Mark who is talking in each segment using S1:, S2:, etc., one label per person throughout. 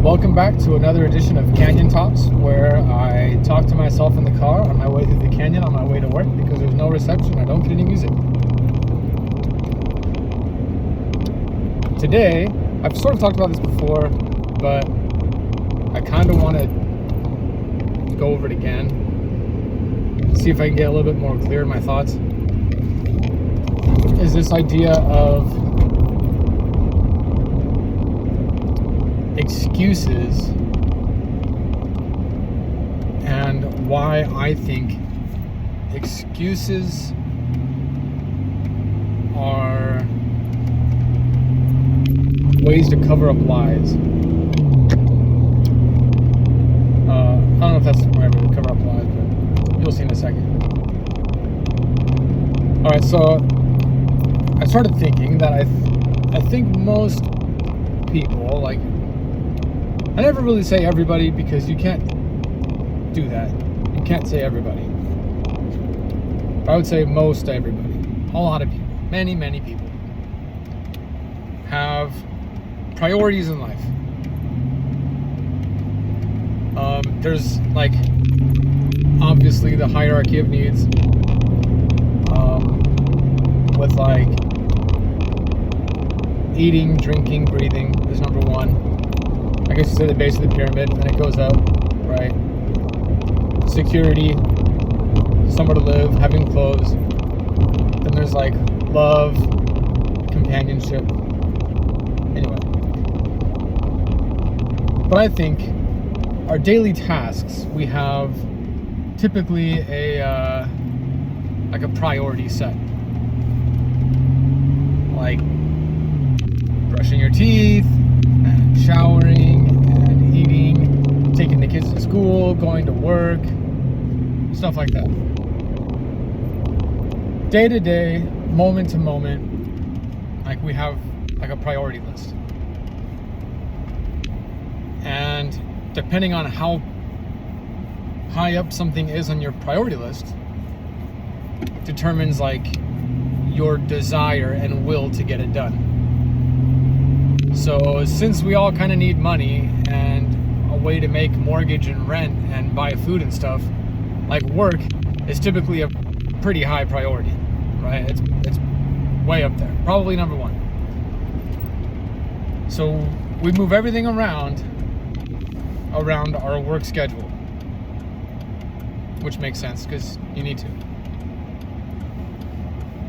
S1: Welcome back to another edition of Canyon Talks, where I talk to myself in the car on my way through the canyon on my way to work because there's no reception. I don't get any music. Today, I've sort of talked about this before, but I kind of want to go over it again, see if I can get a little bit more clear in my thoughts. Is this idea of excuses and why I think excuses are ways to cover up lies. I don't know if that's right, to cover up lies, but you'll see in a second. Alright, so I started thinking that I think most people, like, I never really say everybody because you can't do that. You can't say everybody. I would say most everybody. A lot of people. Many, many people have priorities in life. There's, like, obviously the hierarchy of needs. With, like, eating, drinking, breathing is number one. I guess you say the base of the pyramid, and then it goes up, right? Security, somewhere to live, having clothes. Then there's like love, companionship. Anyway. But I think our daily tasks, we have typically a priority set. Like brushing your teeth, and showering, and eating, taking the kids to school, going to work, stuff like that. Day to day, moment to moment, like we have like a priority list. And depending on how high up something is on your priority list, determines like your desire and will to get it done. So since we all kind of need money and a way to make mortgage and rent and buy food and stuff, like work is typically a pretty high priority, right? It's way up there, probably number one. So we move everything around our work schedule, which makes sense because you need to.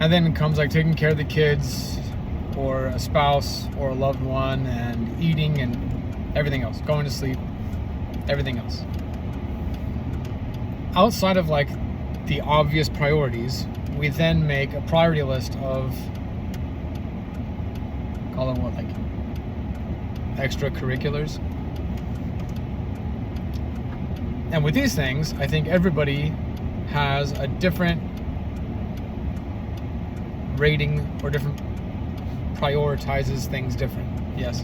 S1: And then comes like taking care of the kids, or a spouse, or a loved one, and eating and everything else, going to sleep, everything else. Outside of like the obvious priorities, we then make a priority list of, call them what, like extracurriculars. And with these things, I think everybody has a different rating or different prioritizes things different. Yes.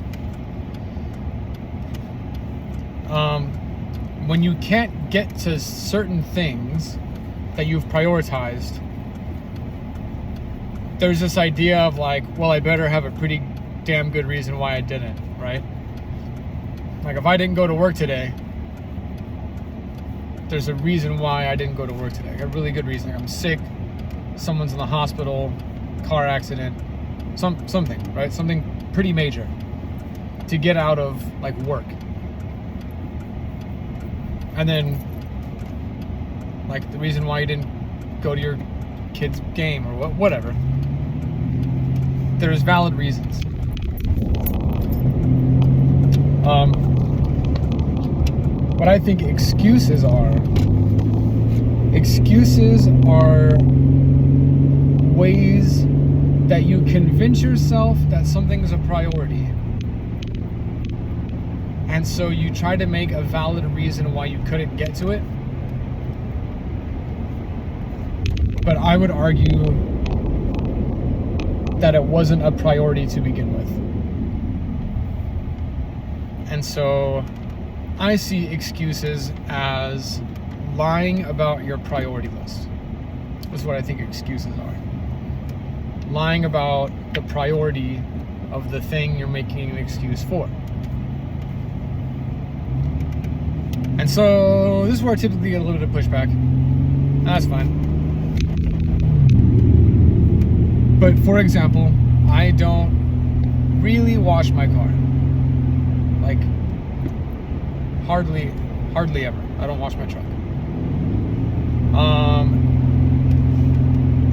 S1: When you can't get to certain things that you've prioritized, there's this idea of like, well, I better have a pretty damn good reason why I didn't, right? Like if I didn't go to work today, there's a reason why I didn't go to work today. A really good reason. Like I'm sick, someone's in the hospital, car accident, something, right? Something pretty major to get out of like work. And then like the reason why you didn't go to your kid's game or whatever. There's valid reasons. What I think excuses are ways that you convince yourself that something is a priority. And so you try to make a valid reason why you couldn't get to it. But I would argue that it wasn't a priority to begin with. And so I see excuses as lying about your priority list. That's what I think excuses are. Lying about the priority of the thing you're making an excuse for. And so this is where I typically get a little bit of pushback. That's fine. But for example, I don't really wash my car. Like, hardly ever. I don't wash my truck.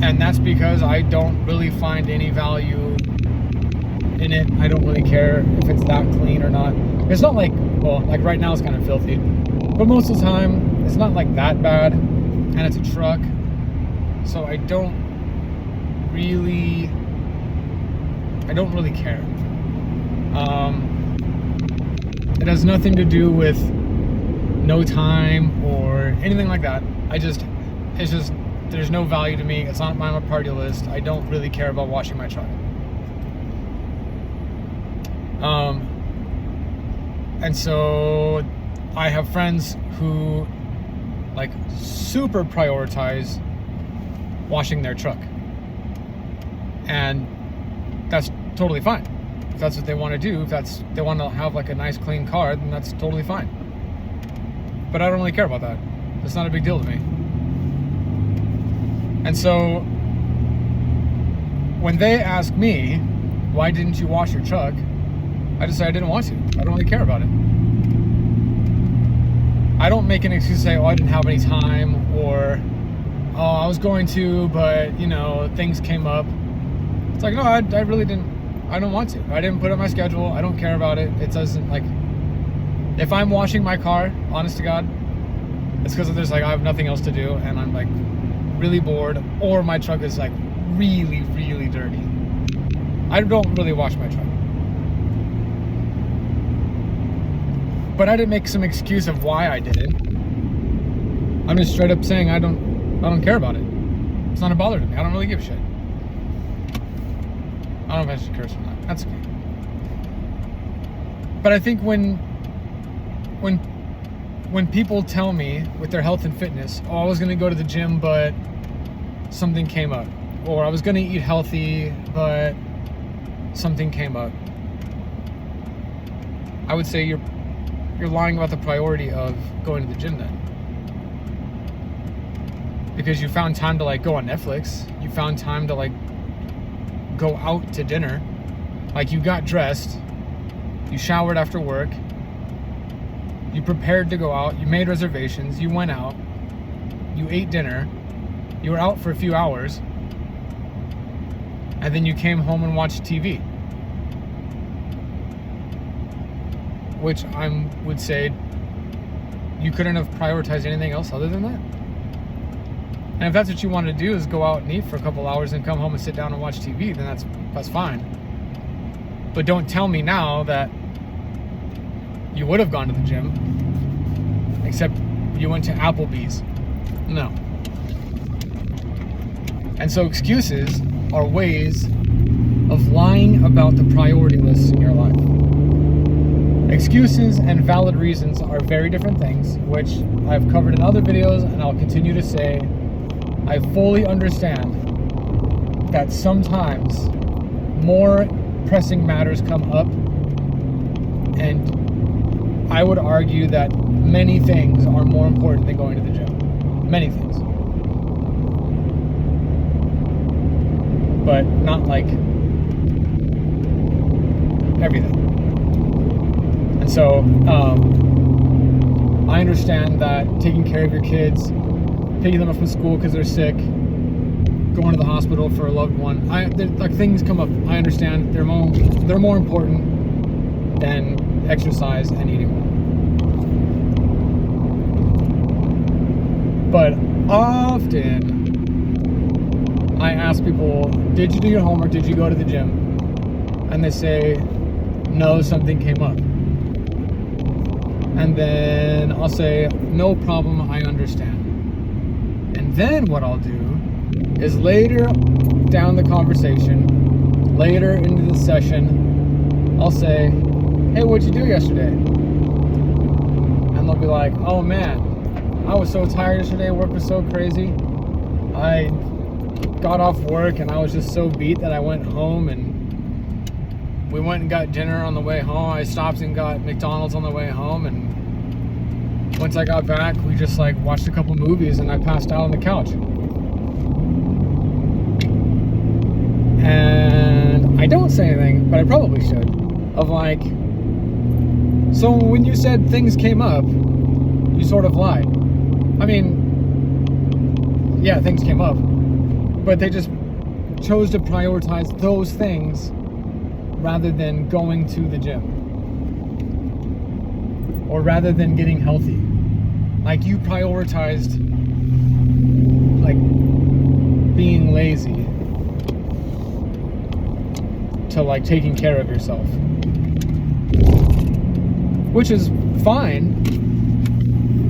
S1: And that's because I don't really find any value in it. I don't really care if it's that clean or not. It's not like, well, like right now it's kind of filthy, but most of the time it's not like that bad, and it's a truck, so I don't really care. It has nothing to do with no time or anything like that. It's just there's no value to me. It's not on my priority list. I don't really care about washing my truck. And so I have friends who like super prioritize washing their truck, and that's totally fine. If that's what they want to do, if they want to have like a nice clean car, then that's totally fine. But I don't really care about that. It's not a big deal to me. And so when they ask me, why didn't you wash your truck? I just say I didn't want to. I don't really care about it. I don't make an excuse to say, oh, I didn't have any time, or, oh, I was going to, but, you know, things came up. It's like, no, I really didn't. I don't want to. I didn't put it on my schedule. I don't care about it. It doesn't, like, if I'm washing my car, honest to God, it's because there's, like, I have nothing else to do, and I'm, like, really bored, or my truck is, like, really, really dirty. I don't really wash my truck. But I didn't make some excuse of why I did it. I'm just straight up saying I don't care about it. It's not a bother to me. I don't really give a shit. I don't know if I should curse or not. That's okay. But I think when people tell me with their health and fitness, oh, I was going to go to the gym, but something came up. Or I was going to eat healthy, but something came up. I would say you're lying about the priority of going to the gym then. Because you found time to like go on Netflix. You found time to like go out to dinner. Like you got dressed. You showered after work. You prepared to go out. You made reservations. You went out. You ate dinner. You were out for a few hours. And then you came home and watched TV. Which I would say you couldn't have prioritized anything else other than that. And if that's what you want to do is go out and eat for a couple hours and come home and sit down and watch TV, then that's fine. But don't tell me now that you would have gone to the gym, except you went to Applebee's. No. And so excuses are ways of lying about the priority lists in your life. Excuses and valid reasons are very different things, which I've covered in other videos, and I'll continue to say. I fully understand that sometimes more pressing matters come up, and I would argue that many things are more important than going to the gym. Many things. But not like everything. And so, I understand that taking care of your kids, picking them up from school because they're sick, going to the hospital for a loved one, like things come up. I understand they're more important than exercise and eating well. But often, I ask people, did you do your homework? Did you go to the gym? And they say, no, something came up. And then I'll say, no problem, I understand. And then what I'll do is later down the conversation, later into the session, I'll say, hey, what'd you do yesterday? And they'll be like, oh man, I was so tired yesterday, work was so crazy. I got off work and I was just so beat that I went home and we went and got dinner on the way home. I stopped and got McDonald's on the way home, and once I got back, we just like watched a couple movies and I passed out on the couch. And I don't say anything, but I probably should. Of like, so when you said things came up, you sort of lied. I mean, yeah, things came up, but they just chose to prioritize those things rather than going to the gym or rather than getting healthy. Like, you prioritized like being lazy to like taking care of yourself, which is fine,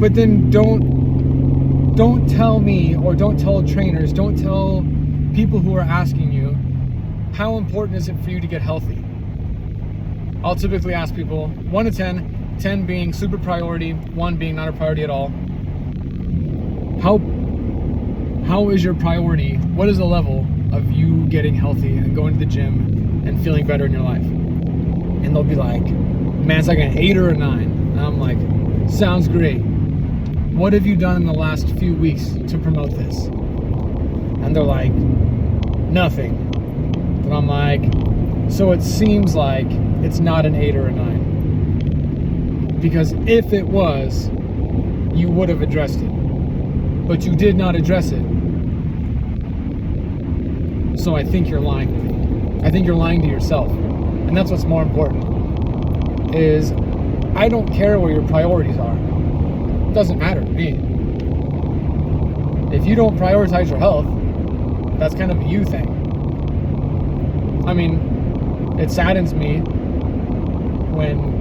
S1: but then don't tell me, or don't tell trainers, don't tell people who are asking you, how important is it for you to get healthy? I'll typically ask people 1 to 10, 10 being super priority, 1 being not a priority at all. How is your priority? What is the level of you getting healthy and going to the gym and feeling better in your life? And they'll be like, man, it's like an 8 or a 9. And I'm like, sounds great. What have you done in the last few weeks to promote this? And they're like, nothing. And I'm like, so it seems like it's not an 8 or a 9. Because if it was, you would have addressed it. But you did not address it. So I think you're lying to me. I think you're lying to yourself. And that's what's more important. Is I don't care where your priorities are. It doesn't matter to me. If you don't prioritize your health, that's kind of a you thing. I mean, it saddens me when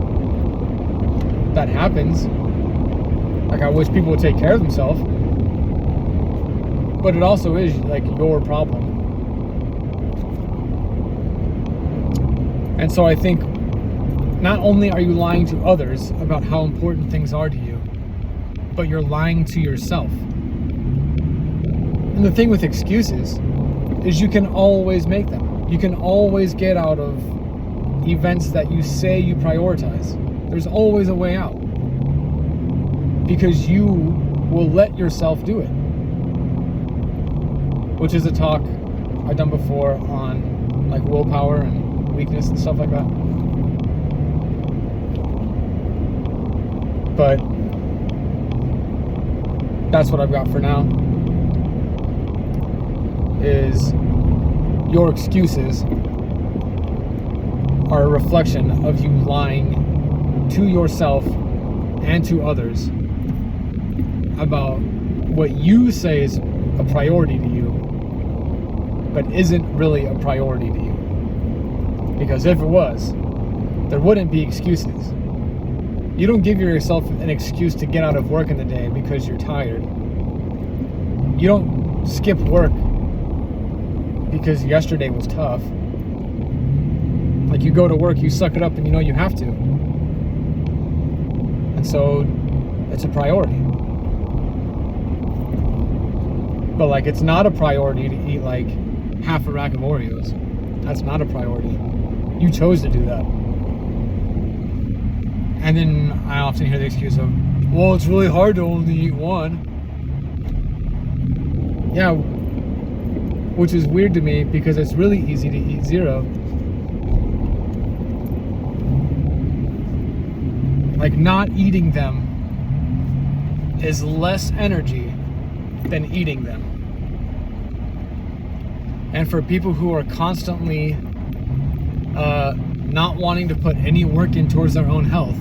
S1: that happens. Like, I wish people would take care of themselves. But it also is like your problem. And so I think not only are you lying to others about how important things are to you, but you're lying to yourself. And the thing with excuses is you can always make them. You can always get out of events that you say you prioritize. There's always a way out. Because you will let yourself do it. Which is a talk I've done before on like willpower and weakness and stuff like that. But that's what I've got for now. Is your excuses are a reflection of you lying to yourself and to others about what you say is a priority to you, but isn't really a priority to you. Because if it was, there wouldn't be excuses. You don't give yourself an excuse to get out of work in the day because you're tired. You don't skip work because yesterday was tough. Like, you go to work, you suck it up, and you know you have to. And so it's a priority. But like, it's not a priority to eat like half a rack of Oreos. That's not a priority. You chose to do that. And then I often hear the excuse of, well, it's really hard to only eat one. Yeah, which is weird to me because it's really easy to eat 0. Like, not eating them is less energy than eating them. And for people who are constantly not wanting to put any work in towards their own health,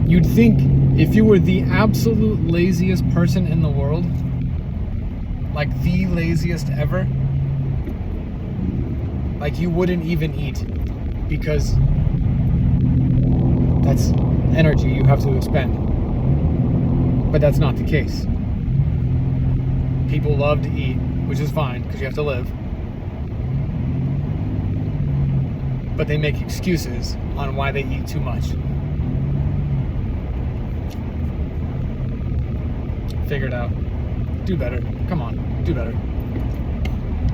S1: you'd think if you were the absolute laziest person in the world, like the laziest ever, like you wouldn't even eat, because that's energy you have to expend. But that's not the case. People love to eat, which is fine because you have to live. But they make excuses on why they eat too much. Figure it out. Do better. Come on, do better.